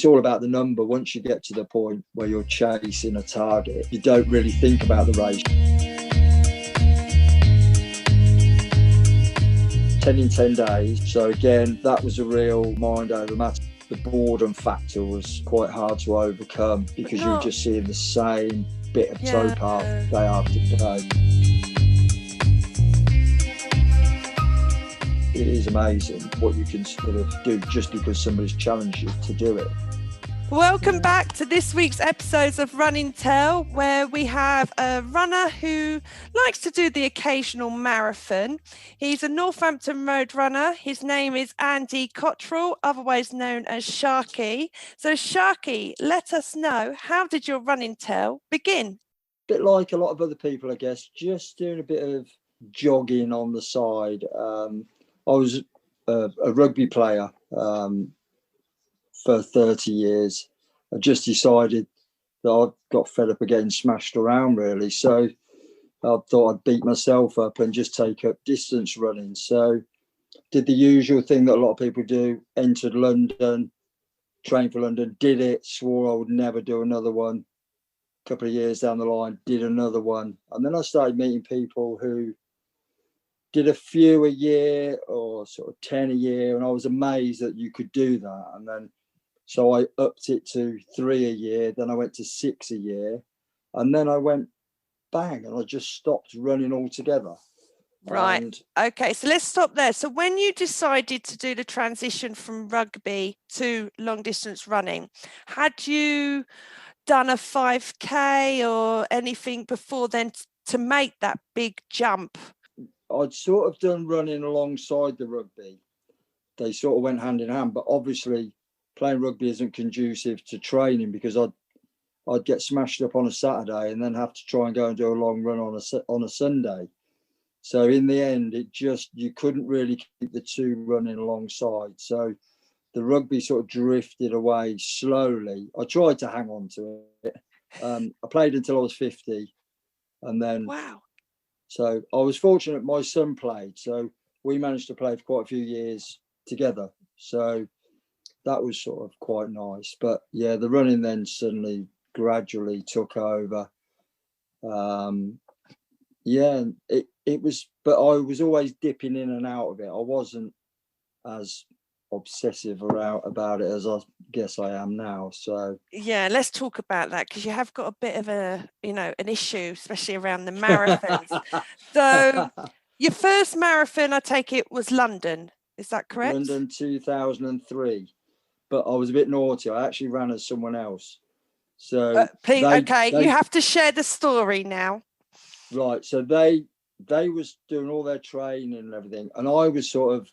It's all about the number. Once you get to the point where you're chasing a target, you don't really think about the race. 10 in 10 days. So again, that was a real mind over matter. The boredom factor was quite hard to overcome because you were just seeing the same bit of towpath day after day. It is amazing what you can sort of do just because somebody's challenged you to do it. Welcome back to this week's episodes of Running Tell, where we have a runner who likes to do the occasional marathon. He's a Northampton Road Runner. His name is Andy Cottrell, otherwise known as Sharky. So Sharky, let us know, how did your Running Tell begin? A bit like a lot of other people, I guess, just doing a bit of jogging on the side. I was a rugby player for 30 years. I just decided that I got fed up of getting smashed around, really. So I thought I'd beat myself up and just take up distance running. So did the usual thing that a lot of people do, entered London, trained for London, did it, swore I would never do another one. A couple of years down the line, did another one. And then I started meeting people who did a few a year or sort of 10 a year. And I was amazed that you could do that. And then so I upped it to 3 a year. Then I went to 6 a year. And then I went bang and I just stopped running altogether. Right. And okay. So let's stop there. So when you decided to do the transition from rugby to long distance running, had you done a 5K or anything before then to make that big jump? I'd sort of done running alongside the rugby. They sort of went hand in hand, but obviously playing rugby isn't conducive to training because I'd get smashed up on a Saturday and then have to try and go and do a long run on a Sunday. So in the end, you couldn't really keep the two running alongside. So the rugby sort of drifted away slowly. I tried to hang on to it. I played until I was 50, and then wow. So I was fortunate my son played. So we managed to play for quite a few years together. So that was sort of quite nice. But yeah, the running then suddenly gradually took over. It was, but I was always dipping in and out of it. I wasn't as obsessive about it as I guess I am now. So yeah, let's talk about that because you have got a bit of an issue, especially around the marathons. So your first marathon, I take it, was London. Is that correct? London 2003. But I was a bit naughty. I actually ran as someone else. So please, you have to share the story now. Right. So they was doing all their training and everything, and I was sort of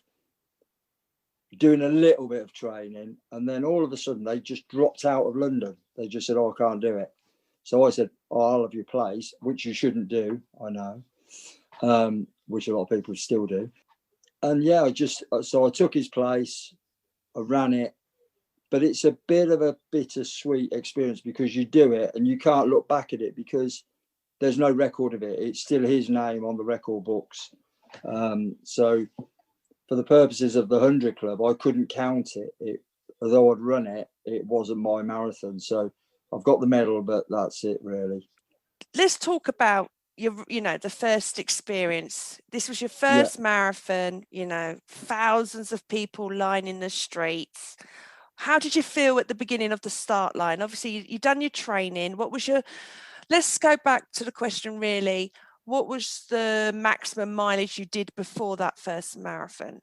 doing a little bit of training, and then all of a sudden they just dropped out of London. They just said, "Oh, I can't do it." So I said, "Oh, I'll have your place," which you shouldn't do, I know, which a lot of people still do. And yeah, so I took his place, I ran it, but it's a bit of a bittersweet experience because you do it and you can't look back at it because there's no record of it. It's still his name on the record books. So for the purposes of the 100 Club, I couldn't count it. Although I'd run it, it wasn't my marathon. So I've got the medal, but that's it really. Let's talk about the first experience. This was your first marathon, thousands of people lining the streets. How did you feel at the beginning of the start line? Obviously, you've done your training. Let's go back to the question really. What was the maximum mileage you did before that first marathon?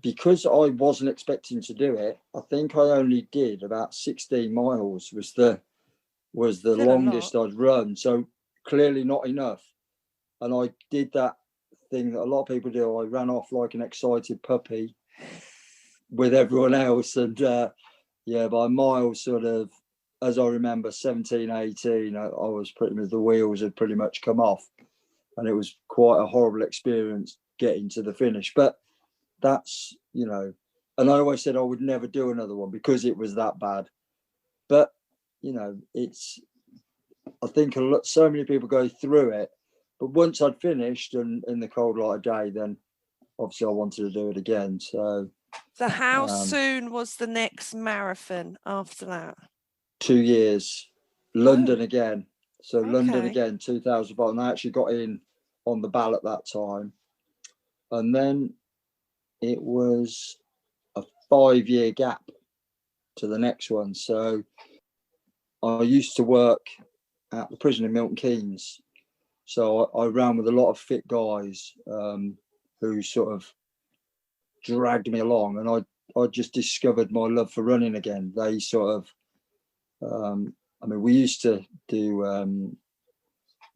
Because I wasn't expecting to do it, I think I only did about 16 miles was the longest I'd run. So clearly not enough. And I did that thing that a lot of people do. I ran off like an excited puppy with everyone else. And by miles sort of, as I remember, 17, 18, I was pretty much, the wheels had pretty much come off. And it was quite a horrible experience getting to the finish. But that's, and I always said I would never do another one because it was that bad. But, I think so many people go through it. But once I'd finished and in the cold light of day, then obviously I wanted to do it again. So So how soon was the next marathon after that? 2 years. London again. So London again, 2005. And I actually got in on the ballot that time. And then it was a 5-year gap to the next one. So I used to work at the prison in Milton Keynes. So I ran with a lot of fit guys who sort of dragged me along, and I just discovered my love for running again. They sort of, I mean, we used to do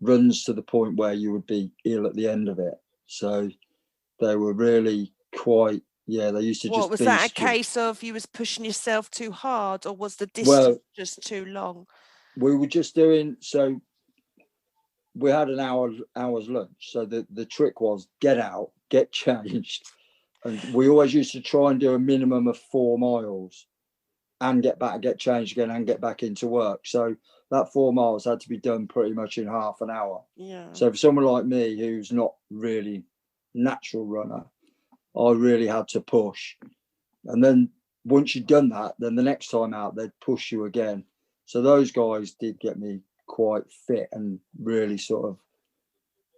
runs to the point where you would be ill at the end of it. So they were really quite, they used to just. What was that a case of? You was pushing yourself too hard, or was the distance just too long? We were just doing, so we had an hour's lunch. So the trick was get out, get changed. And we always used to try and do a minimum of 4 miles and get back, get changed again and get back into work. So that 4 miles had to be done pretty much in half an hour. Yeah. So for someone like me, who's not really natural runner, I really had to push. And then once you'd done that, then the next time out, they'd push you again. So those guys did get me quite fit and really sort of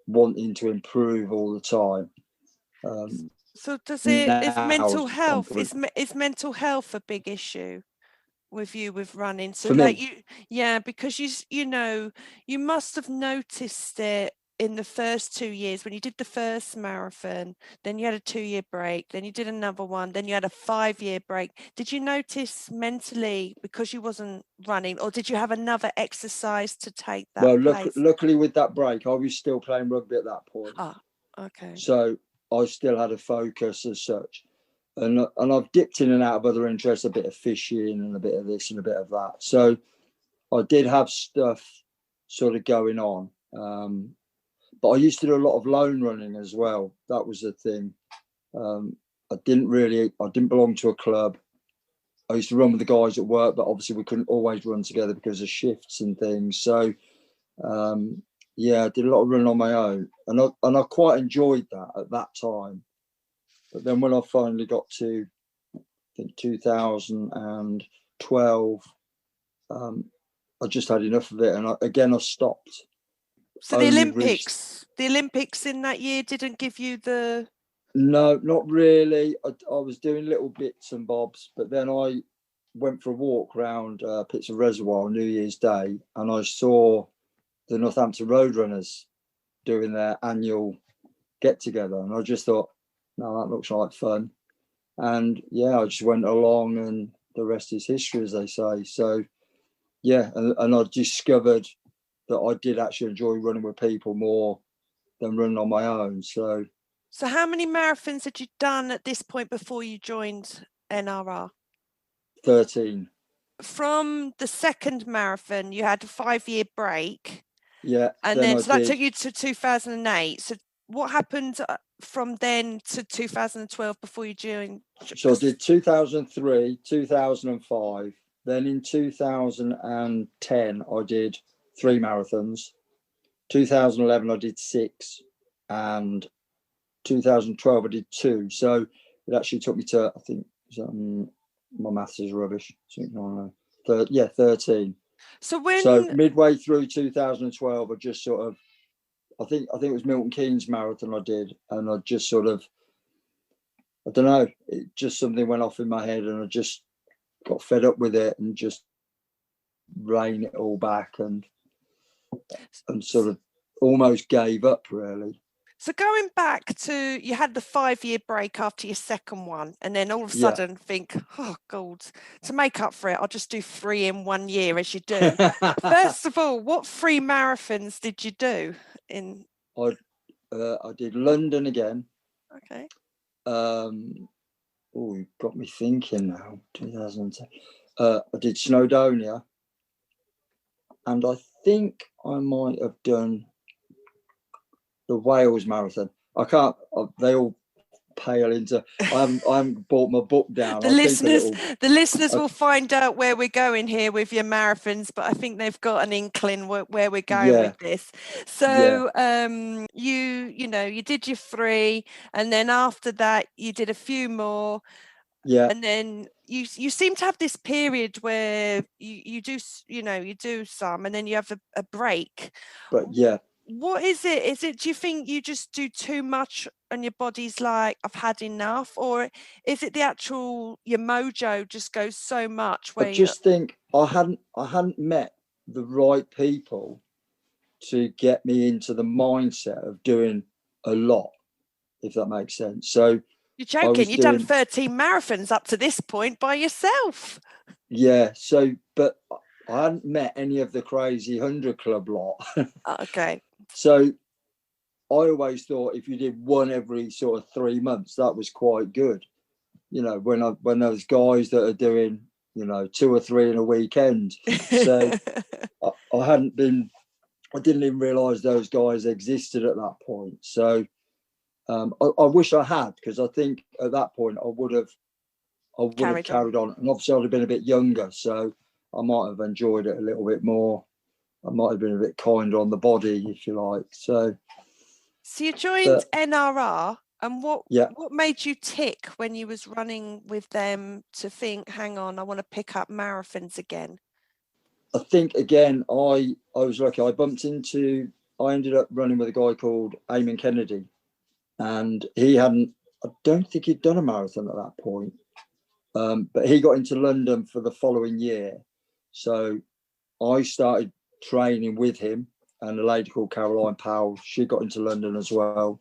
wanting to improve all the time. So does it, is mental health, is mental health a big issue with you with running? So like because you know, you must have noticed it in the first 2 years when you did the first marathon, then you had a 2-year break, then you did another one, then you had a 5-year break. Did you notice mentally because you wasn't running, or did you have another exercise to take that place? Luckily with that break, I was still playing rugby at that point. Okay. So I still had a focus as such. And I've dipped in and out of other interests, a bit of fishing and a bit of this and a bit of that. So I did have stuff sort of going on. But I used to do a lot of lone running as well. That was the thing. I didn't belong to a club. I used to run with the guys at work, but obviously we couldn't always run together because of shifts and things. So I did a lot of running on my own, and I quite enjoyed that at that time. But then when I finally got to, I think 2012, I just had enough of it, and I stopped. So the Olympics in that year didn't give you the. No, not really. I was doing little bits and bobs, but then I went for a walk around Pittsburgh Reservoir on New Year's Day, and I saw the Northampton Road Runners doing their annual get together, and I just thought, no, that looks like fun. And I just went along, and the rest is history, as they say. So and I discovered that I did actually enjoy running with people more than running on my own. So how many marathons had you done at this point before you joined NRR? 13. From the second marathon, you had a 5-year break. Yeah. And then so that took you to 2008. So what happened from then to 2012 before you joined? So I did 2003, 2005. Then in 2010, I did 3 marathons. 2011, I did 6. And 2012, I did 2. So it actually took me to, I think, my maths is rubbish. 13. So midway through 2012, I just sort of, I think it was Milton Keynes marathon I did, and I just sort of, I don't know, it just something went off in my head, and I just got fed up with it and just rein it all back and sort of almost gave up, really. So going back to, you had the 5-year break after your second one, and then all of a sudden think, oh God, to make up for it, I'll just do 3 in 1 year, as you do. First of all, what 3 marathons did you do? I did London again. Okay. You've got me thinking now. 2010. I did Snowdonia, and I think I might have done the Wales marathon. I can't. They all pale into. I haven't bought my book down. The listeners will find out where we're going here with your marathons, but I think they've got an inkling where we're going with this. So you did your 3, and then after that you did a few more. Yeah. And then you seem to have this period where you do, you do some, and then you have a break. But yeah. What is it? Do you think you just do too much and your body's like, I've had enough? Or is it your mojo just goes so much I where just think I hadn't met the right people to get me into the mindset of doing a lot, if that makes sense. So you're I joking, was you've done doing, 13 marathons up to this point by yourself. yeah. So, but I hadn't met any of the crazy 100 Club lot. Okay. So I always thought if you did one every sort of 3 months, that was quite good. When those guys that are doing, 2 or 3 in a weekend. So I didn't even realise those guys existed at that point. So I wish I had, because I think at that point I would have carried on. And obviously I'd have been a bit younger, so I might have enjoyed it a little bit more. I might have been a bit kinder on the body, if you like. So you joined NRR, and what yeah, made you tick when you was running with them to think, hang on, I want to pick up marathons again? I think again, I was lucky. I ended up running with a guy called Eamon Kennedy, and I don't think he'd done a marathon at that point. But he got into London for the following year. So I started training with him, and a lady called Caroline Powell, she got into London as well.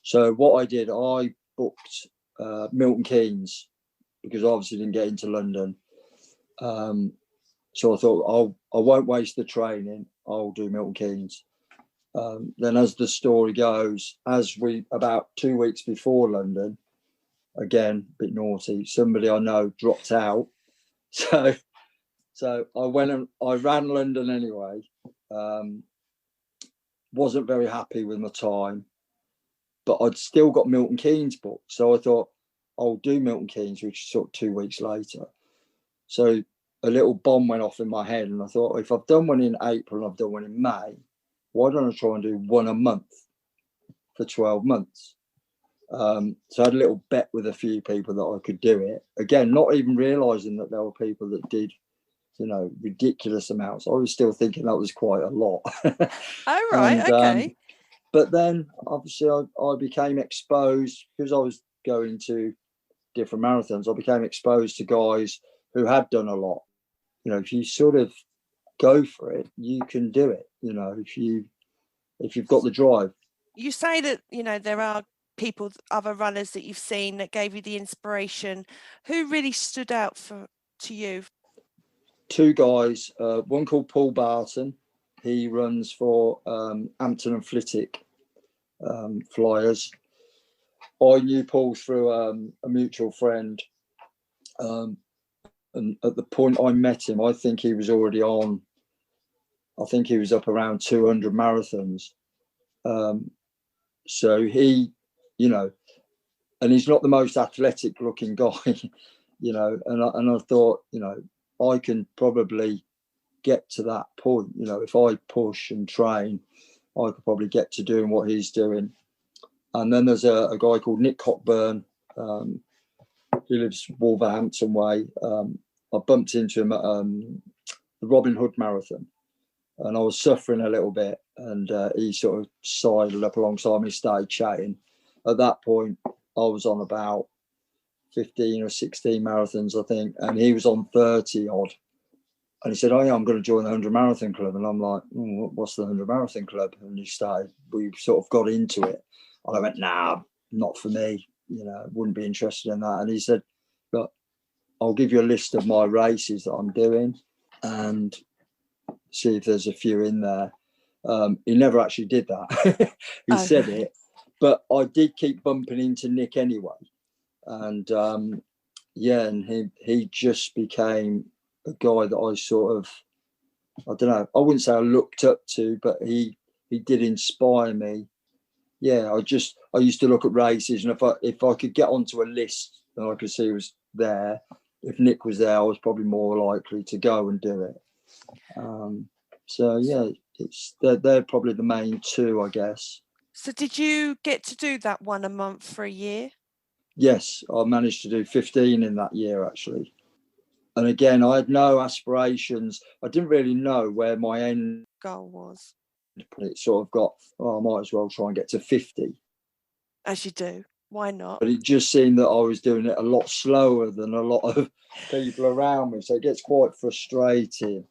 So what I did, I booked Milton Keynes, because I obviously didn't get into London. So I thought, I won't waste the training. I'll do Milton Keynes. Then, as the story goes, about 2 weeks before London, again, a bit naughty, somebody I know dropped out. So I went and I ran London anyway. Wasn't very happy with my time, but I'd still got Milton Keynes booked. So I thought, I'll do Milton Keynes, which is sort of 2 weeks later. So a little bomb went off in my head, and I thought, if I've done one in April and I've done one in May, why don't I try and do one a month for 12 months? So I had a little bet with a few people that I could do it. Again, not even realising that there were people that did, ridiculous amounts. I was still thinking that was quite a lot. Oh, right, okay. But then, obviously, I became exposed, because I was going to different marathons. I became exposed to guys who had done a lot. If you sort of go for it, you can do it. If you've got the drive. You say that there are people, other runners that you've seen that gave you the inspiration. Who really stood out to you? 2 guys. One called Paul Barton. He runs for Hampton and Flitwick Flyers. I knew Paul through a mutual friend. And at the point I met him, I think he was already on. I think he was up around 200 marathons. So he, and he's not the most athletic looking guy, and I thought, I can probably get to that point. If I push and train, I could probably get to doing what he's doing. And then there's a guy called Nick Cockburn. He lives Wolverhampton way. I bumped into him at the Robin Hood Marathon, and I was suffering a little bit, and he sort of sidled up alongside me, started chatting. At that point, I was on about 15 or 16 marathons, I think, and he was on 30 odd. And he said, "Oh yeah, I'm going to join the 100 Marathon Club." And I'm like, "What's the 100 Marathon Club?" And we sort of got into it. And I went, "Nah, not for me. Wouldn't be interested in that." And he said, "Look, I'll give you a list of my races that I'm doing and see if there's a few in there." He never actually did that. He said it, but I did keep bumping into Nick anyway. And and he just became a guy that I sort of, I don't know, I wouldn't say I looked up to, but he did inspire me. Yeah, I used to look at races, and if I could get onto a list and I could see it was there, if Nick was there, I was probably more likely to go and do it. So yeah, they're probably the main 2, I guess. So did you get to do that one a month for a year? Yes, I managed to do 15 in that year, actually. And again, I had no aspirations. I didn't really know where my end goal was. It sort of got, oh, I might as well try and get to 50. As you do. Why not? But it just seemed that I was doing it a lot slower than a lot of people around me. So it gets quite frustrating.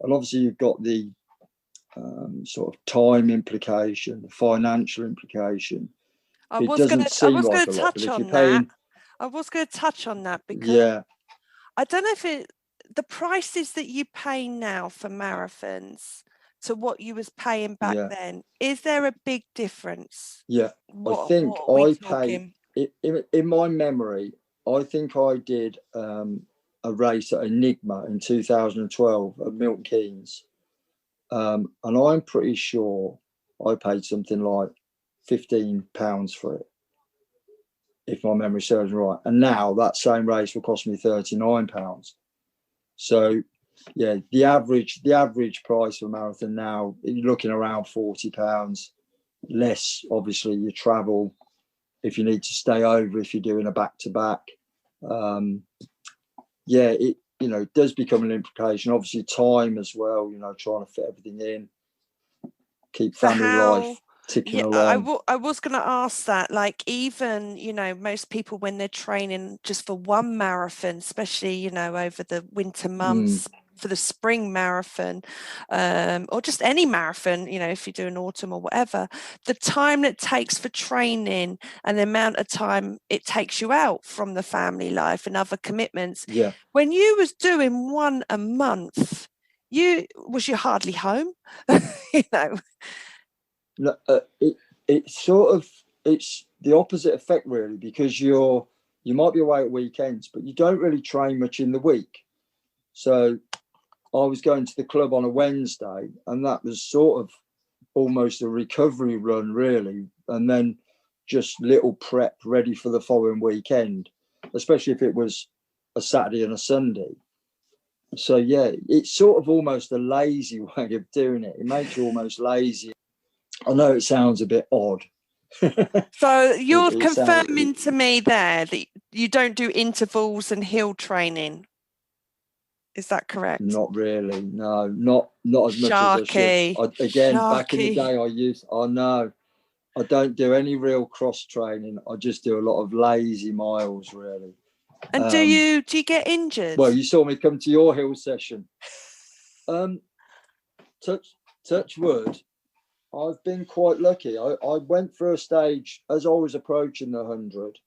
And obviously you've got the sort of time implication, the financial implication. It doesn't seem like a lot, but if you're paying... I was going to touch on that because yeah, I don't know if the prices that you pay now for marathons to what you was paying back then, is there a big difference? Yeah, I think in my memory, I think I did a race at Enigma in 2012 at Milton Keynes. And I'm pretty sure I paid something like £15 for it, if my memory serves me right. And now that same race will cost me £39. So yeah, the average price for a marathon now, you're looking around £40, less obviously your travel if you need to stay over, if you're doing a back-to-back. It does become an implication. Obviously time as well, trying to fit everything in, keep family life ticking along. I was going to ask that, like, even, most people when they're training just for one marathon, especially, over the winter months, for the spring marathon, or just any marathon, if you do an autumn or whatever, the time that it takes for training and the amount of time it takes you out from the family life and other commitments. Yeah. When you was doing one a month, you hardly home, No, it's the opposite effect really, because you might be away at weekends, but you don't really train much in the week. So I was going to the club on a Wednesday, and that was sort of almost a recovery run really, and then just little prep ready for the following weekend, especially if it was a Saturday and a Sunday. So yeah, it's sort of almost a lazy way of doing it. It makes you almost lazy. I know it sounds a bit odd. So you're confirming to me there that you don't do intervals and hill training. Is that correct? Not really. No, not as much as I should. Back in the day I don't do any real cross training. I just do a lot of lazy miles really. And do you get injured? Well, you saw me come to your hill session. Touch wood. I've been quite lucky. I went through a stage as I was approaching the 100.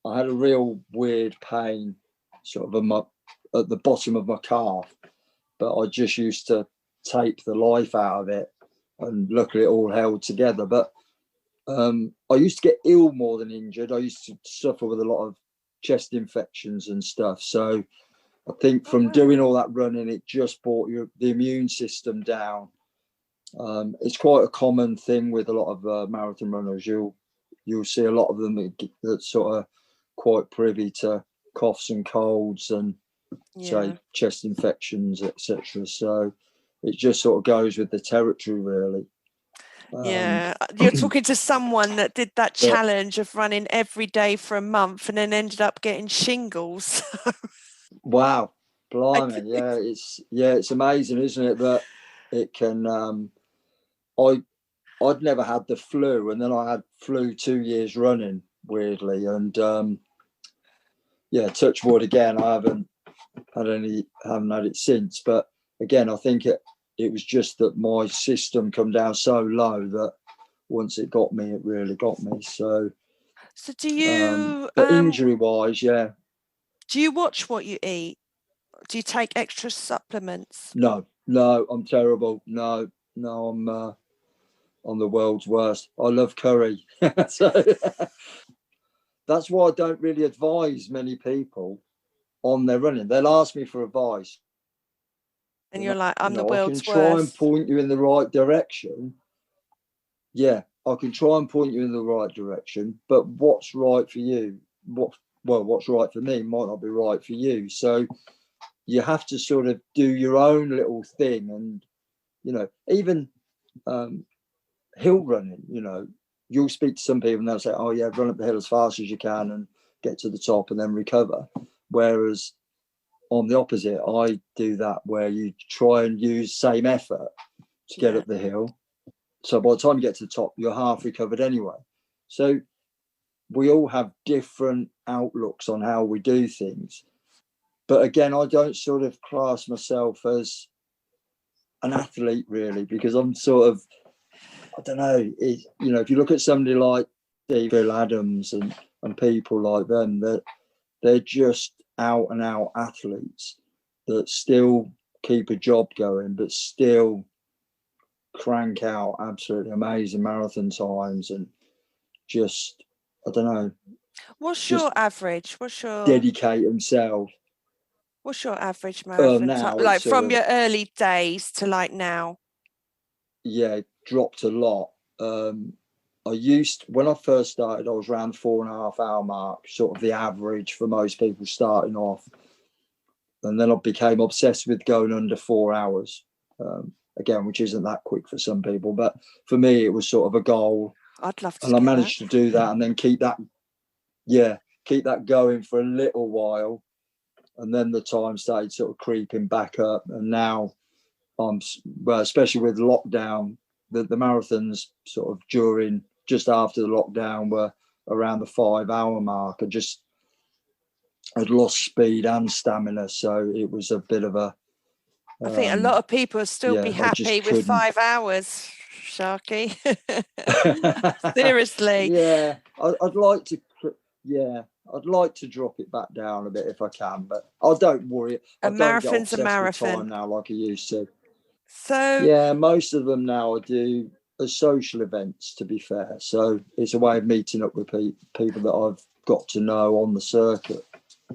I had a real weird pain sort of at the bottom of my calf, but I just used to tape the life out of it, and luckily it all held together. But I used to get ill more than injured. I used to suffer with a lot of chest infections and stuff. So I think from doing all that running, it just brought the immune system down. It's quite a common thing with a lot of marathon runners. You'll see a lot of them that sort of quite privy to coughs and colds and say chest infections, etc. So it just sort of goes with the territory, really. You're talking to someone that did that challenge of running every day for a month and then ended up getting shingles. Wow, blimey! It's amazing, isn't it? That it can. I'd never had the flu, and then I had flu 2 years running, weirdly, and touch wood again. I haven't had it since, but again, I think it was just that my system come down so low that once it got me, it really got me. So do you? But injury wise, do you watch what you eat? Do you take extra supplements? No, I'm terrible. No, I'm the world's worst. I love curry. So that's why I don't really advise many people on their running. They'll ask me for advice. And you're like, I'm the world's worst. I can try and point you in the right direction. Yeah, I can try and point you in the right direction, but what's right for you? What's right for me might not be right for you. So you have to sort of do your own little thing. And, even hill running, you'll speak to some people and they'll say, oh yeah, run up the hill as fast as you can and get to the top and then recover. Whereas on the opposite, I do that where you try and use same effort to get up the hill. So by the time you get to the top, you're half recovered anyway. So we all have different outlooks on how we do things. But again, I don't sort of class myself as an athlete really, because I'm sort of, I don't know, if you look at somebody like Bill Adams and people like them, that they're just out and out athletes that still keep a job going, but still crank out absolutely amazing marathon times and just, I don't know. What's your average? Dedicate themselves. What's your average marathon time? Like from your early days to like now? Yeah, dropped a lot. When I first started, I was around the 4.5 hour mark, sort of the average for most people starting off. And then I became obsessed with going under 4 hours. Again, which isn't that quick for some people, but for me, it was sort of a goal. I'd love to. And I managed to do that and then keep that going for a little while. And then the time started sort of creeping back up. And now especially with lockdown, the marathons sort of just after the lockdown were around the 5 hour mark. I'd lost speed and stamina. So it was a bit of a, I think a lot of people will still be happy with 5 hours, Sharky. Seriously. Yeah, I'd like to drop it back down a bit if I can, but I don't worry. A marathon's a marathon with time now like I used to. So yeah, most of them now I do as social events, to be fair. So it's a way of meeting up with people that I've got to know on the circuit.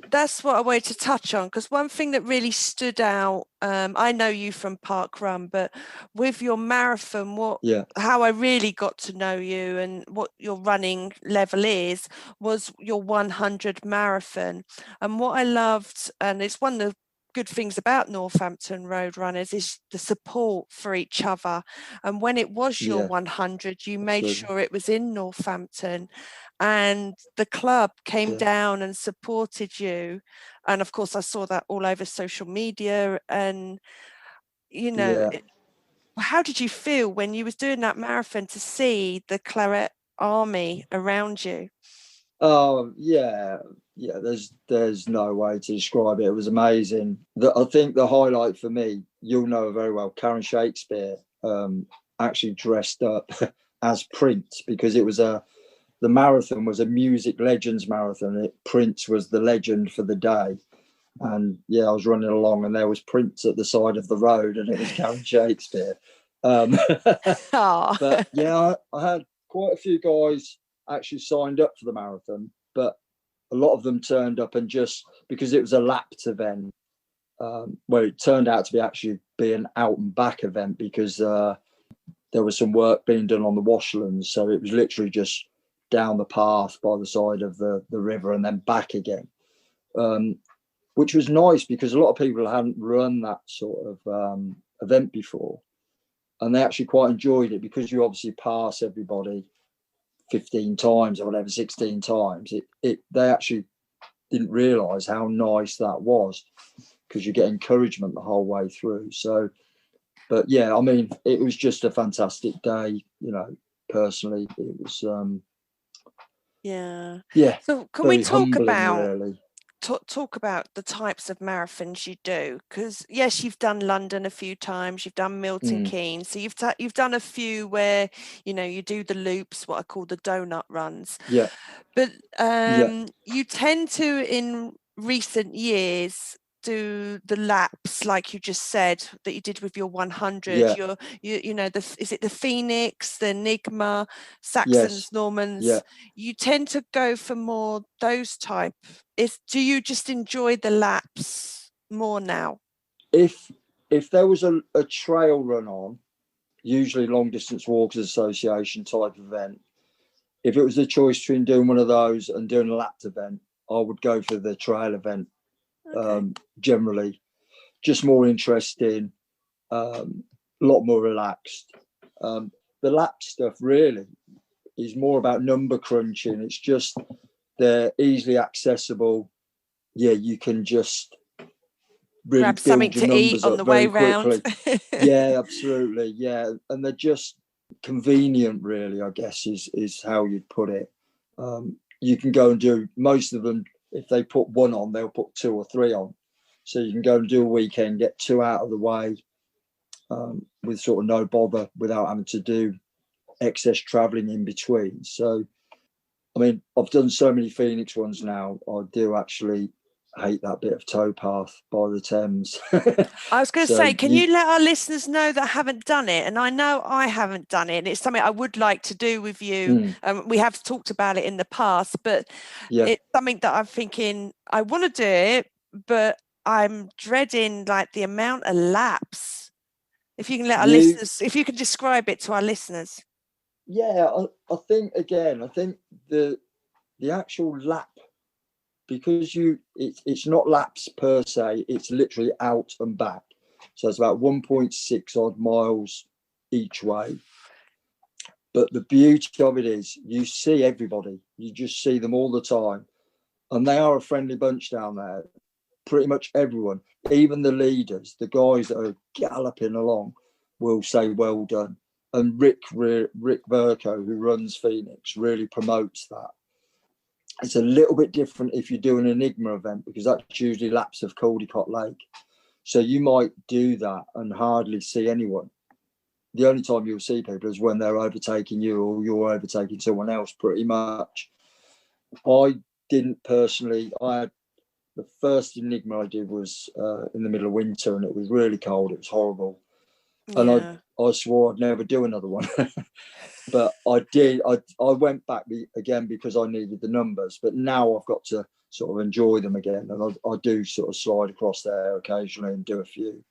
That's what I wanted to touch on, because one thing that really stood out, I know you from Park Run, but with your marathon, how I really got to know you and what your running level is, was your 100 marathon. And what I loved, and it's one of the good things about Northampton Road Runners, is the support for each other. And when it was your 100, you made sure it was in Northampton, and the club came down and supported you. And of course, I saw that all over social media. And, how did you feel when you was doing that marathon to see the Claret army around you? Oh, yeah. There's no way to describe it. It was amazing. I think the highlight for me, you'll know very well, Karen Shakespeare actually dressed up as Prince, because it was the marathon was a music legends marathon. Prince was the legend for the day. And I was running along and there was Prince at the side of the road and it was Karen Shakespeare. But I had quite a few guys actually signed up for the marathon, but a lot of them turned up, and just because it was a lapped event, it turned out to be an out and back event, because there was some work being done on the washlands. So it was literally just down the path by the side of the river and then back again, which was nice because a lot of people hadn't run that sort of event before, and they actually quite enjoyed it, because you obviously pass everybody 15 times or whatever, 16 times. They actually didn't realise how nice that was, because you get encouragement the whole way through. So, but I mean, it was just a fantastic day, personally. It was so can we talk about really. Talk about the types of marathons you do? Because yes, you've done London a few times, you've done Milton Keynes, so you've done a few where you do the loops, what I call the donut runs. But you tend to, in recent years, do the laps, like you just said, that you did with your 100. Is it the Phoenix, the Enigma, Saxons, Normans? You tend to go for more those type. Do you just enjoy the laps more now? If there was a trail run on, usually Long Distance Walkers Association type event, if it was a choice between doing one of those and doing a lapped event, I would go for the trail event. Generally, just more interesting, a lot more relaxed. The lap stuff, really, is more about number crunching. It's just they're easily accessible. Yeah, you can just really grab something build your to eat numbers on up the very way round. quickly. Yeah, absolutely. Yeah, and they're just convenient, really, I guess is how you'd put it. You can go and do most of them. If they put one on, they'll put 2 or 3 on. So you can go and do a weekend, get 2 out of the way with sort of no bother, without having to do excess travelling in between. So, I mean, I've done so many Phoenix ones now. I do actually hate that bit of towpath by the Thames. I was going to So say, can you let our listeners know that haven't done it? And I know I haven't done it, and it's something I would like to do with you. We have talked about it in the past, but it's something that I'm thinking I want to do it, but I'm dreading like the amount of laps. If you can let our listeners, if you can describe it to our listeners. Yeah, I think the actual lap, because it's not laps per se, it's literally out and back. So it's about 1.6 odd miles each way. But the beauty of it is you see everybody. You just see them all the time. And they are a friendly bunch down there. Pretty much everyone, even the leaders, the guys that are galloping along, will say well done. And Rick Verco, who runs Phoenix, really promotes that. It's a little bit different if you do an Enigma event, because that's usually laps of Caldecott Lake. So you might do that and hardly see anyone. The only time you'll see people is when they're overtaking you or you're overtaking someone else, pretty much. I didn't personally. The first Enigma I did was in the middle of winter, and it was really cold. It was horrible. And I swore I'd never do another one. But I did. I went back again because I needed the numbers. But now I've got to sort of enjoy them again. And I do sort of slide across there occasionally and do a few.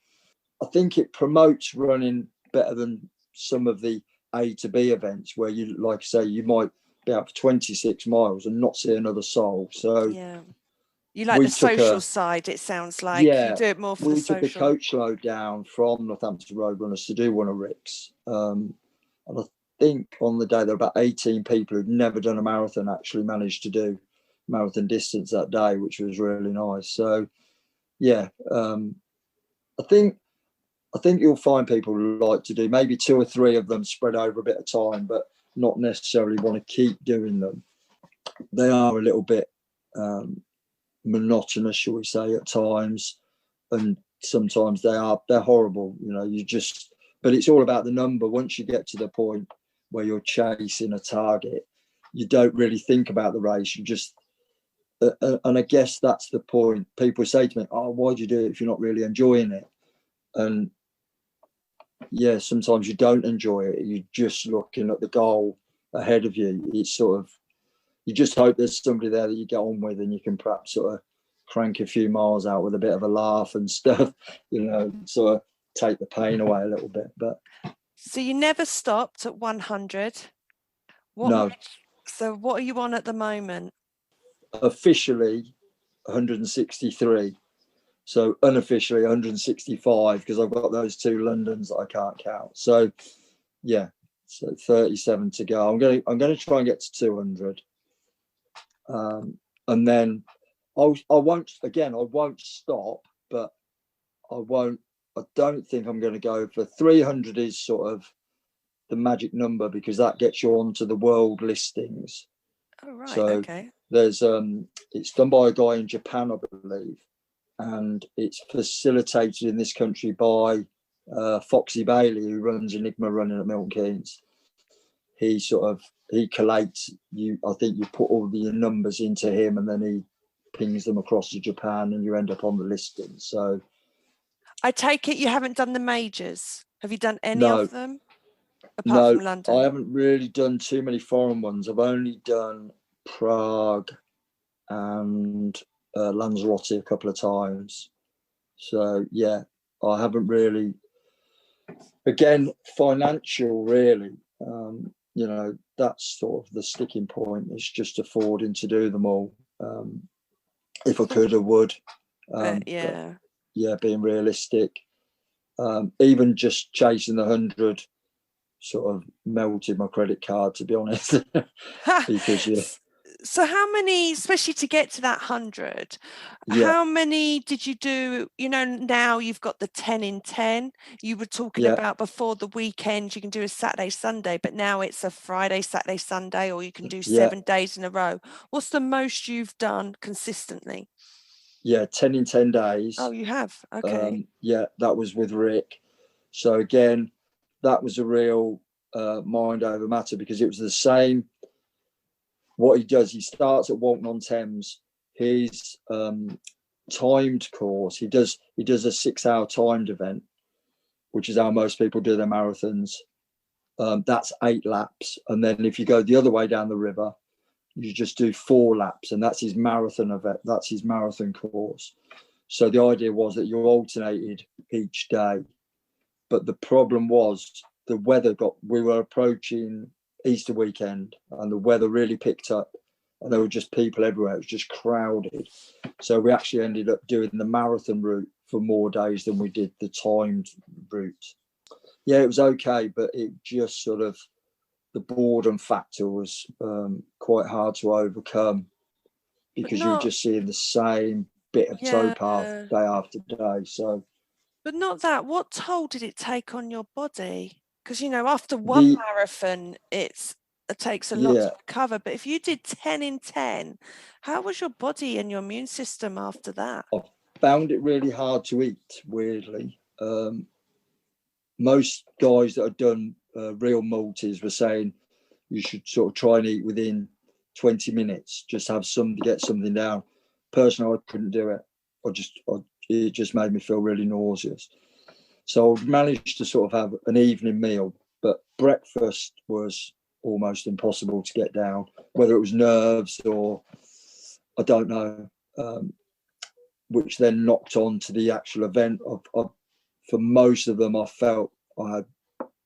I think it promotes running better than some of the A to B events where you, like I say, you might be out for 26 miles and not see another soul. So you like the social side, it sounds like. You do it more for the social. We took a coach load down from Northampton Road Runners to do one of Rick's. And I think on the day there were about 18 people who'd never done a marathon actually managed to do marathon distance that day, which was really nice. So, I think you'll find people who like to do maybe 2 or 3 of them spread over a bit of time, but not necessarily want to keep doing them. They are a little bit monotonous, shall we say, at times, and sometimes they're horrible. But it's all about the number. Once you get to the point where you're chasing a target, you don't really think about the race. You just and I guess that's the point. People say to me, "Oh, why do you do it if you're not really enjoying it?" And sometimes you don't enjoy it. You're just looking at the goal ahead of you. It's sort of, you just hope there's somebody there that you get on with and you can perhaps sort of crank a few miles out with a bit of a laugh and stuff, sort of take the pain away a little bit. But so you never stopped at 100? No. So what are you on at the moment? Officially 163. So unofficially 165, because I've got those 2 Londons that I can't count. So so 37 to go. I'm going to try and get to 200, and then I won't stop, but I don't think I'm going to go for 300. Is sort of the magic number because that gets you onto the world listings. Oh right. So okay. There's it's done by a guy in Japan, I believe, and it's facilitated in this country by Foxy Bailey, who runs Enigma Running at Milton Keynes. He collates you. I think you put all the numbers into him, and then he pings them across to Japan, and you end up on the listing. So, I take it you haven't done the majors. Have you done any of them apart from London? I haven't really done too many foreign ones. I've only done Prague and Lanzarote a couple of times. So I haven't really. Again, financial, really. That's sort of the sticking point. It's just affording to do them all. If I could, I would. But being realistic. Even just chasing the 100 sort of melted my credit card, to be honest. Because So how many, especially to get to that 100, how many did you do? Now you've got the 10 in 10. You were talking about before the weekend, you can do a Saturday, Sunday, but now it's a Friday, Saturday, Sunday, or you can do 7 days in a row. What's the most you've done consistently? 10 in 10 days. Oh, you have? Okay. That was with Rick. So again, that was a real mind over matter, because it was the same. What he does, he starts at Walton-on-Thames. His timed course, he does a 6-hour timed event, which is how most people do their marathons. That's 8 laps. And then if you go the other way down the river, you just do 4 laps, and that's his marathon event. That's his marathon course. So the idea was that you alternated each day. But the problem was the weather we were approaching Easter weekend, and the weather really picked up, and there were just people everywhere. It was just crowded. So we actually ended up doing the marathon route for more days than we did the timed route. It was okay, but it just sort of, the boredom factor was quite hard to overcome, because you were just seeing the same bit of towpath day after day. So, but not that. What toll did it take on your body? Because after one marathon, it takes a lot to recover. But if you did 10 in 10, how was your body and your immune system after that? I found it really hard to eat, weirdly. Most guys that had done real multis were saying you should sort of try and eat within 20 minutes, just have get something down. Personally, I couldn't do it. It just made me feel really nauseous. So I managed to sort of have an evening meal, but breakfast was almost impossible to get down, whether it was nerves or I don't know, which then knocked on to the actual event. For most of them, I felt I had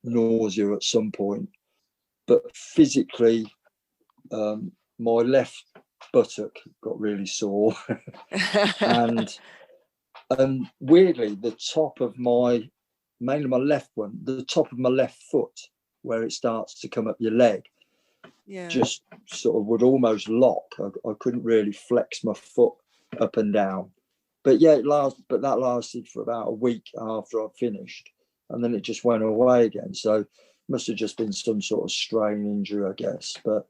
nausea at some point, but physically, my left buttock got really sore, and weirdly, the top of mainly my left one, the top of my left foot, where it starts to come up your leg, just sort of would almost lock. I couldn't really flex my foot up and down. But that lasted for about a week after I finished, and then it just went away again. So it must have just been some sort of strain injury, I guess. But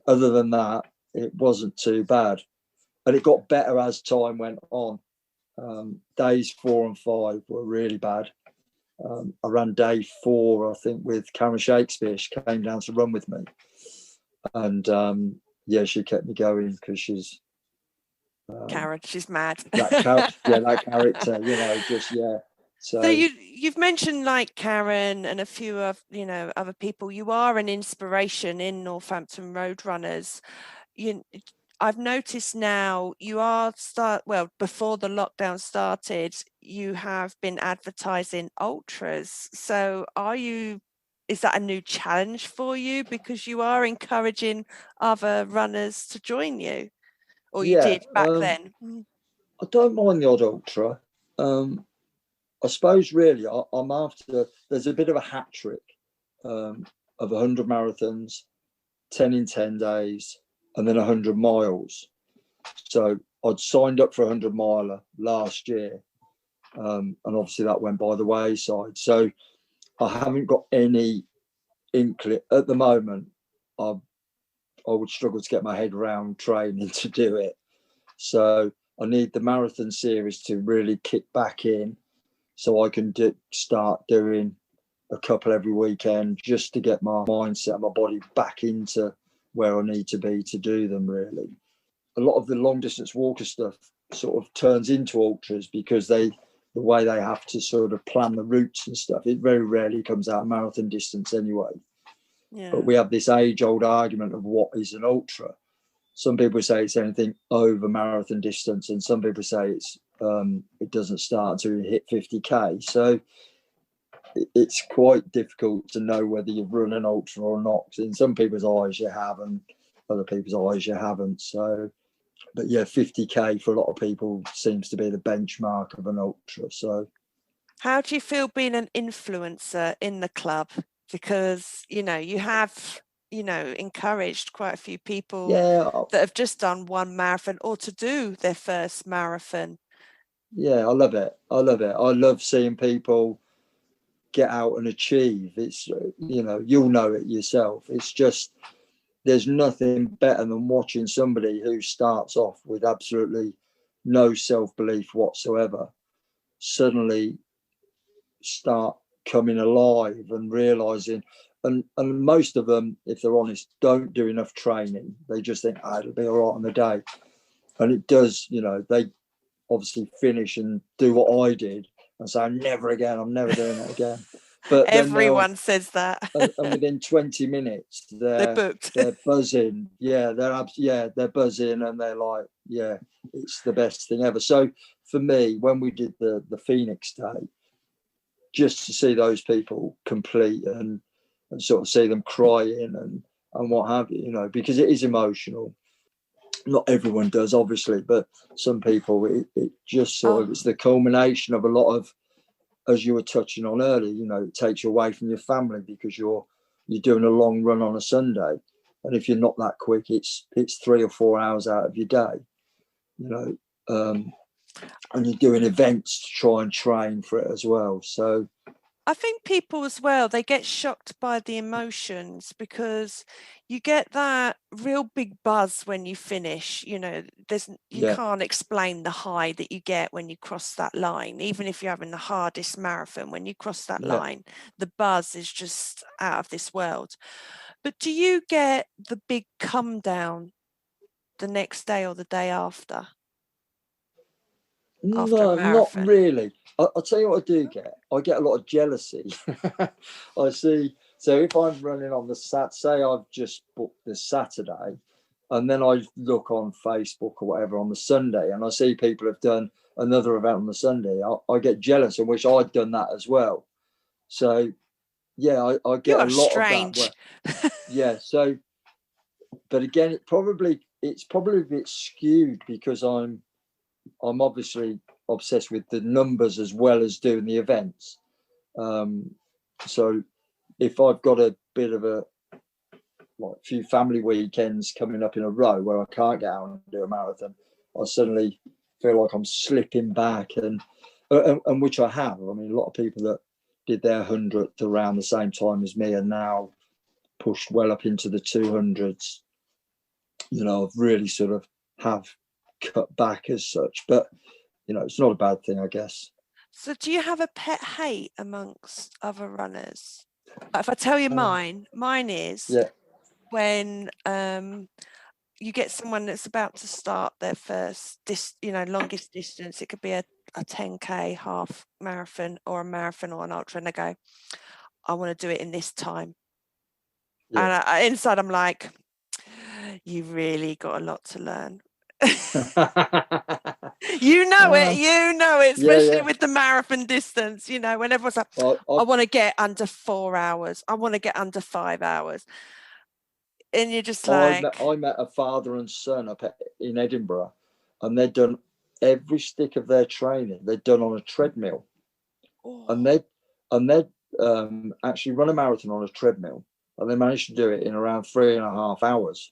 other than that, it wasn't too bad, and it got better as time went on. Days 4 and 5 were really bad. I ran day 4, I think, with Karen Shakespeare. She came down to run with me, and she kept me going because she's Karen, she's mad. that character, So you've mentioned like Karen and a few of other people. You are an inspiration in Northampton Road Runners. I've noticed now you are before the lockdown started, you have been advertising ultras. So is that a new challenge for you, because you are encouraging other runners to join you, or you did back then? I don't mind the odd ultra. I suppose really I'm after, there's a bit of a hat trick of 100 marathons, 10 in 10 days, and then 100 miles. So I'd signed up for a 100 miler last year, and obviously that went by the wayside. So I haven't got any inkling at the moment. I would struggle to get my head around training to do it. So I need the marathon series to really kick back in, so I can start doing a couple every weekend, just to get my mindset and my body back into where I need to be to do them, really. A lot of the long distance walker stuff sort of turns into ultras, because the way they have to sort of plan the routes and stuff, it very rarely comes out marathon distance anyway. But we have this age-old argument of what is an ultra. Some people say it's anything over marathon distance, and some people say it doesn't start until you hit 50k. So it's quite difficult to know whether you've run an ultra or not. In some people's eyes you have, and other people's eyes you haven't. So, but 50k for a lot of people seems to be the benchmark of an ultra. So, how do you feel being an influencer in the club? because, you know, you have, you know, encouraged quite a few people Yeah, that have just done one marathon or to do their first marathon. yeah, I love it. I love it. I love seeing people get out and achieve. It's, you know, you'll know it yourself. It's just, there's nothing better than watching somebody who starts off with absolutely no self-belief whatsoever suddenly start coming alive and realizing, and most of them, if they're honest, don't do enough training. They just think, oh, it'll be all right on the day. And it does, you know, they obviously finish and do what I did and say, never again, I'm never doing that again. But then everyone says that. and within 20 minutes They're booked. they're buzzing. Yeah, they're buzzing, and they're like, yeah, it's the best thing ever. So for me, when we did the Phoenix Day, just to see those people complete and sort of see them crying and what have you, you know, because it is emotional. Not everyone does, obviously, but some people, it just sort of, it's the culmination of a lot of, as you were touching on earlier, you know, it takes you away from your family because you're doing a long run on a Sunday, and if you're not that quick, it's 3 or 4 hours out of your day, you know, and you're doing events to try and train for it as well. So I think people as well, they get shocked by the emotions because you get that real big buzz when you finish. You know, you can't explain the high that you get when you cross that line. Even if you're having the hardest marathon, when you cross that line, the buzz is just out of this world. But do you get the big come down the next day or the day after? No, not really. I'll tell you what I do get. I get a lot of jealousy. I see. So if I'm running on the say I've just booked this Saturday, and then I look on Facebook or whatever on the Sunday, and I see people have done another event on the Sunday, I get jealous and wish I'd done that as well. So yeah, I get a lot of that. Yeah. So, but again, it's probably a bit skewed because I'm obviously obsessed with the numbers as well as doing the events. So if I've got a bit of a few family weekends coming up in a row where I can't get out and do a marathon, I suddenly feel like I'm slipping back, and which I have. I mean, a lot of people that did their 100th around the same time as me are now pushed well up into the 200s. You know, I've really sort of have cut back as such, but you know, it's not a bad thing, I guess. So do you have a pet hate amongst other runners? If I tell you mine is when you get someone that's about to start their first longest distance. It could be a 10K, half marathon or a marathon or an ultra, and they go, I want to do it in this time. And inside I'm like, you really got a lot to learn. You know it, especially with the marathon distance, you know, when everyone's like, I want to get under 4 hours, I want to get under 5 hours, and you're just like, I met a father and son up in Edinburgh, and they'd done every stick of their training they'd done on a treadmill. And they'd actually run a marathon on a treadmill, and they managed to do it in around 3.5 hours.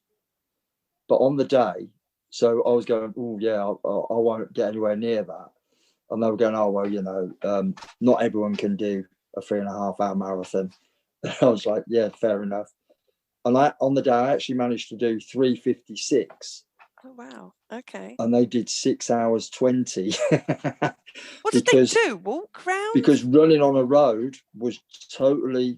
But on the day, so I was going, oh yeah, I won't get anywhere near that. And they were going, oh well, you know, not everyone can do a 3.5 hour marathon. And I was like, yeah, fair enough. And on the day, I actually managed to do 3:56. Oh wow, okay. And they did 6 hours 20. What did they do? Walk round? Because running on a road was totally,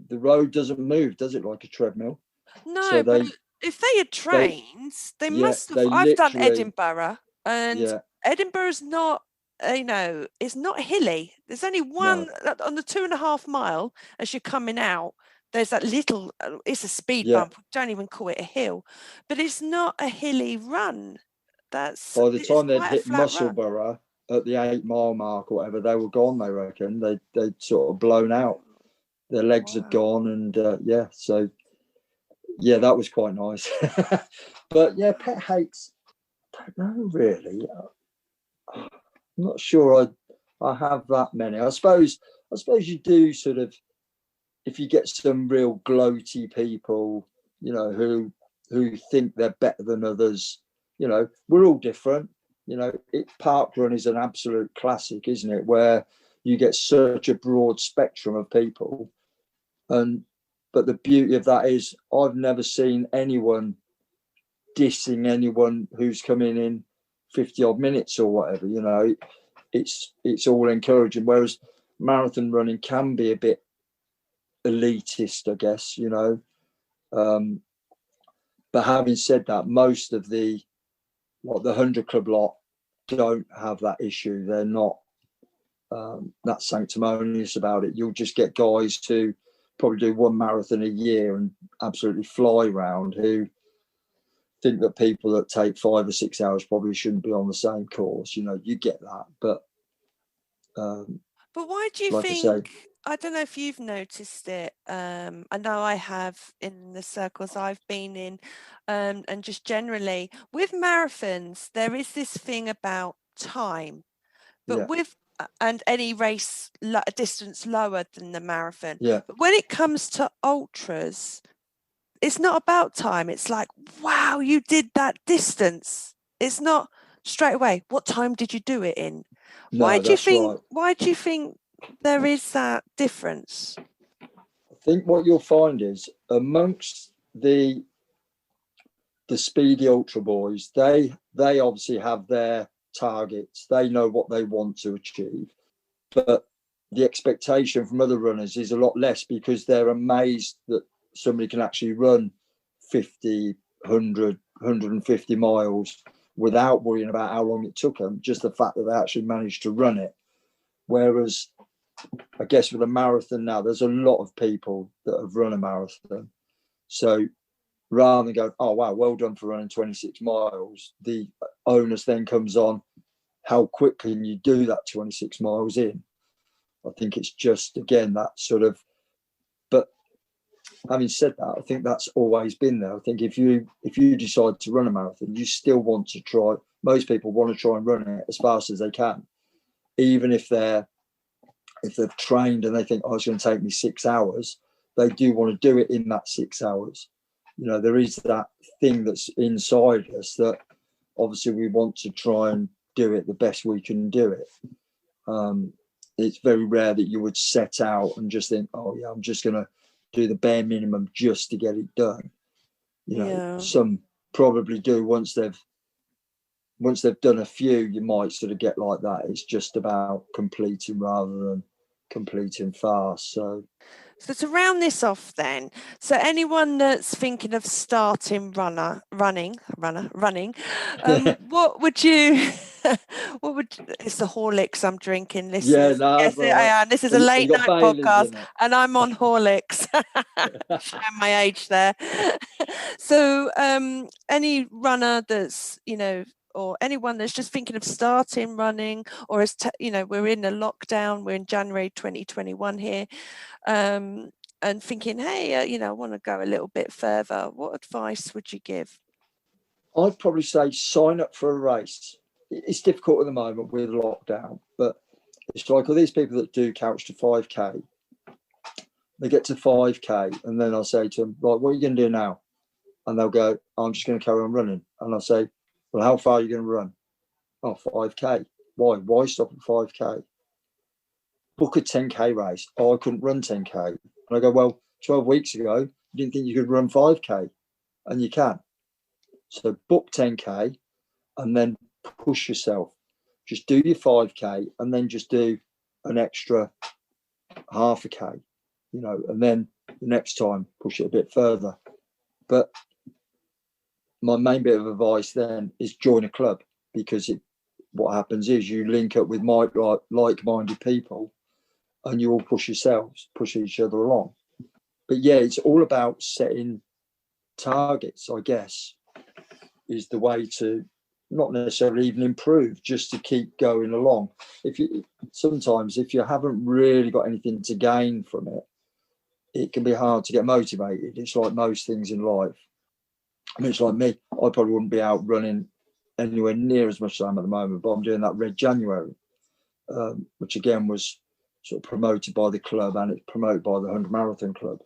the road doesn't move, does it, like a treadmill? No, so but if they had trained, they must have. I've done Edinburgh, and Edinburgh's not, you know, it's not hilly. There's only one on the 2.5 mile as you're coming out. There's that little, it's a speed bump. Don't even call it a hill, but it's not a hilly run. That's by the time they'd hit Musselburgh at the 8 mile mark or whatever, they were gone. They reckon they'd sort of blown out. Their legs had gone, and so that was quite nice. But yeah, pet hates, I don't know really. I'm not sure I have that many. I suppose you do sort of, if you get some real gloaty people, you know, who think they're better than others, you know, we're all different. You know, park run is an absolute classic, isn't it? Where you get such a broad spectrum of people. But the beauty of that is I've never seen anyone dissing anyone who's come in 50 odd minutes or whatever. You know, it's all encouraging. Whereas marathon running can be a bit elitist, I guess, you know. But having said that, most of the 100 Club lot don't have that issue. They're not that sanctimonious about it. You'll just get guys who probably do one marathon a year and absolutely fly round, who think that people that take 5 or 6 hours probably shouldn't be on the same course. You know, you get that. But why do you like think, I don't know if you've noticed it, I know I have in the circles I've been in, and just generally with marathons, there is this thing about time, but with and any race a distance lower than the marathon. But when it comes to ultras, it's not about time. It's like, wow, you did that distance. It's not straight away, what time did you do it in? No, why do you think right. Why do you think there is that difference? I think what you'll find is amongst the speedy ultra boys, they obviously have their targets. They know what they want to achieve, but the expectation from other runners is a lot less, because they're amazed that somebody can actually run 50, 100, 150 miles without worrying about how long it took them, just the fact that they actually managed to run it. Whereas I guess with a marathon now, there's a lot of people that have run a marathon. So rather than go, oh, wow, well done for running 26 miles, the onus then comes on, how quickly can you do that 26 miles in? I think it's just, again, that sort of, but having said that, I think that's always been there. I think if you decide to run a marathon, you still want to try, most people want to try and run it as fast as they can, even if they've trained and they think, oh, it's going to take me 6 hours, they do want to do it in that 6 hours. You know, there is that thing that's inside us that obviously we want to try and do it the best we can do it. It's very rare that you would set out and just think, oh yeah, I'm just going to do the bare minimum just to get it done. You know, some probably do once they've done a few, you might sort of get like that. It's just about completing rather than completing fast. So to round this off then, so anyone that's thinking of starting running, what would you it's the Horlicks I'm drinking. This is a late night podcast and I'm on Horlicks. Showing my age there. So any runner that's, you know, or anyone that's just thinking of starting running, or as you know, we're in a lockdown, we're in January 2021 here, and thinking, hey, you know, I want to go a little bit further, what advice would you give? I'd probably say sign up for a race. It's difficult at the moment with lockdown, but it's like all these people that do couch to 5K, they get to 5K and then I'll say to them, right, what are you going to do now? And they'll go, I'm just going to carry on running. And I'll say, well, how far are you going to run? Oh, 5K. Why? Why stop at 5K? Book a 10K race. Oh, I couldn't run 10K. And I go, well, 12 weeks ago, you didn't think you could run 5K, and you can. So book 10K and then push yourself. Just do your 5K and then just do an extra half a K, you know, and then the next time push it a bit further. But my main bit of advice then is join a club, because what happens is you link up with like-minded people and you all push each other along. But yeah, it's all about setting targets, I guess, is the way to not necessarily even improve, just to keep going along. If you haven't really got anything to gain from it, it can be hard to get motivated. It's like most things in life. I mean, it's like me. I probably wouldn't be out running anywhere near as much as I am at the moment, but I'm doing that Red January, which again was sort of promoted by the club, and it's promoted by the 100 Marathon Club.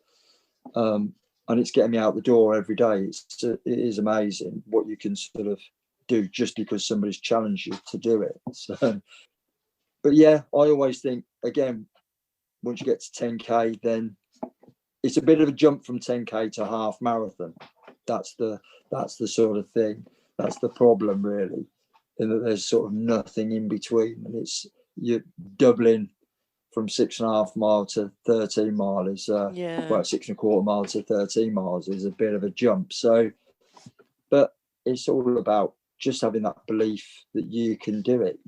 And it's getting me out the door every day. It is amazing what you can sort of do just because somebody's challenged you to do it. So, but yeah, I always think, again, once you get to 10K, then it's a bit of a jump from 10K to half marathon. That's the sort of thing. That's the problem, really, in that there's sort of nothing in between, and you're doubling from 6.5 mile to 13 mile is well, 6.25 miles to 13 miles is a bit of a jump. So, but it's all about just having that belief that you can do it,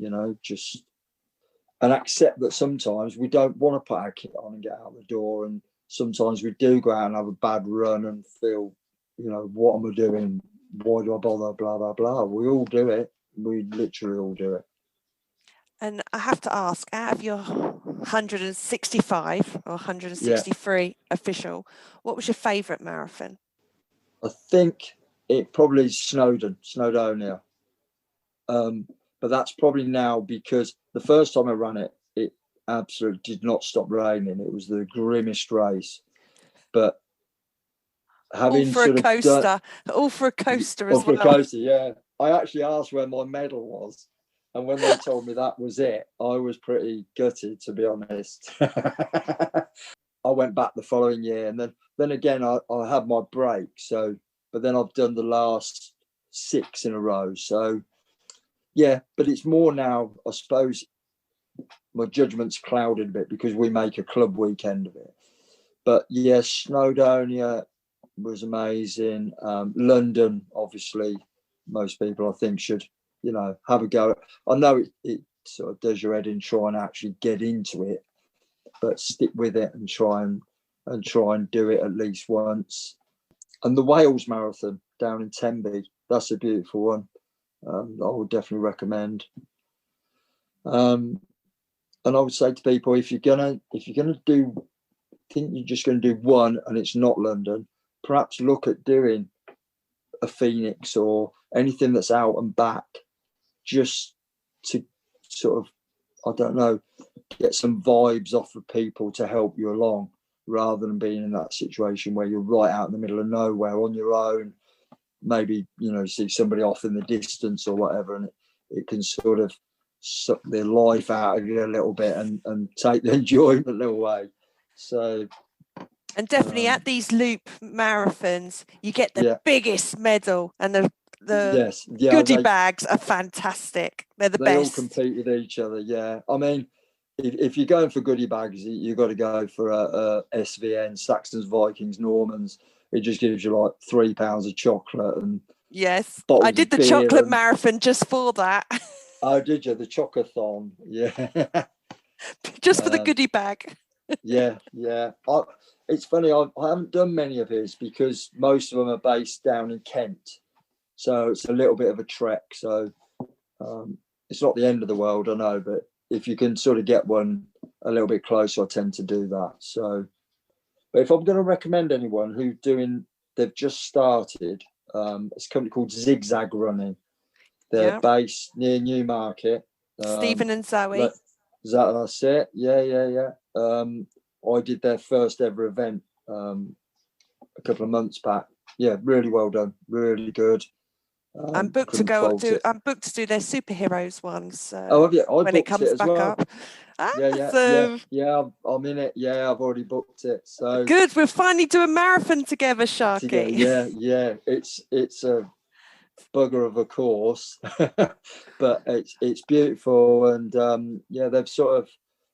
and accept that sometimes we don't want to put our kit on and get out the door, and sometimes we do go out and have a bad run and feel, what am I doing? Why do I bother? Blah blah blah. We all do it. We literally all do it. And I have to ask, out of your 165 or 163 official, what was your favourite marathon? I think it probably is Snowdonia. But that's probably now because the first time I ran it, it absolutely did not stop raining. It was the grimmest race. But having all for a coaster as well. Yeah. I actually asked where my medal was. And when they told me that was it, I was pretty gutted, to be honest. I went back the following year, and then again, I had my break. So, but then I've done the last 6 in a row. So, yeah, but it's more now, I suppose, my judgment's clouded a bit because we make a club weekend of it. But yes, Snowdonia was amazing. London, obviously, most people I think should, have a go. I know it sort of does your head in trying to actually get into it, but stick with it and try and do it at least once. And the Wales Marathon down in Tenby, that's a beautiful one. I would definitely recommend. And I would say to people, if you're gonna think you're just gonna do one and it's not London, perhaps look at doing a Phoenix or anything that's out and back, just to sort of, I don't know, get some vibes off of people to help you along, rather than being in that situation where you're right out in the middle of nowhere on your own. Maybe, see somebody off in the distance or whatever, and it can sort of suck their life out of you a little bit and take the enjoyment away. So, and definitely at these loop marathons, you get the biggest medal, and the goodie bags are fantastic. They're the best. They all compete with each other. Yeah, I mean, if you're going for goodie bags, you've got to go for a SVN, Saxon's, Vikings, Normans. It just gives you like £3 of chocolate and I did the chocolate marathon just for that. Oh, did you? The chocathon, yeah. Just for the goodie bag. Yeah. It's funny, I haven't done many of his because most of them are based down in Kent, so it's a little bit of a trek. So it's not the end of the world, I know, but if you can sort of get one a little bit closer, I tend to do that. So, but if I'm going to recommend anyone they've just started, it's a company called Zigzag Running. They're based near Newmarket. Stephen and Zoe. That's it. Yeah. I did their first ever event a couple of months back. Yeah, really well done. Really good. I'm booked to do their superheroes ones. So have you? When it comes back up. Yeah. I'm in it. Yeah, I've already booked it. So good. We'll finally do a marathon together, Sharky. Yeah. It's a bugger of a course, but it's beautiful, and they've sort of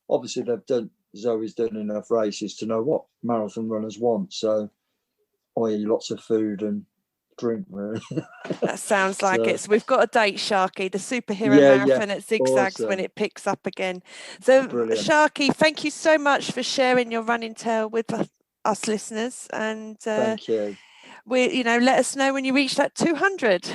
obviously Zoe's done enough races to know what marathon runners want, so i.e. lots of food and drink, really. That sounds like it. So we've got a date, Sharky, the superhero marathon at Zigzags, when it picks up again. So brilliant. Sharky, thank you so much for sharing your running tale with us listeners, and thank you. let us know when you reach that 200.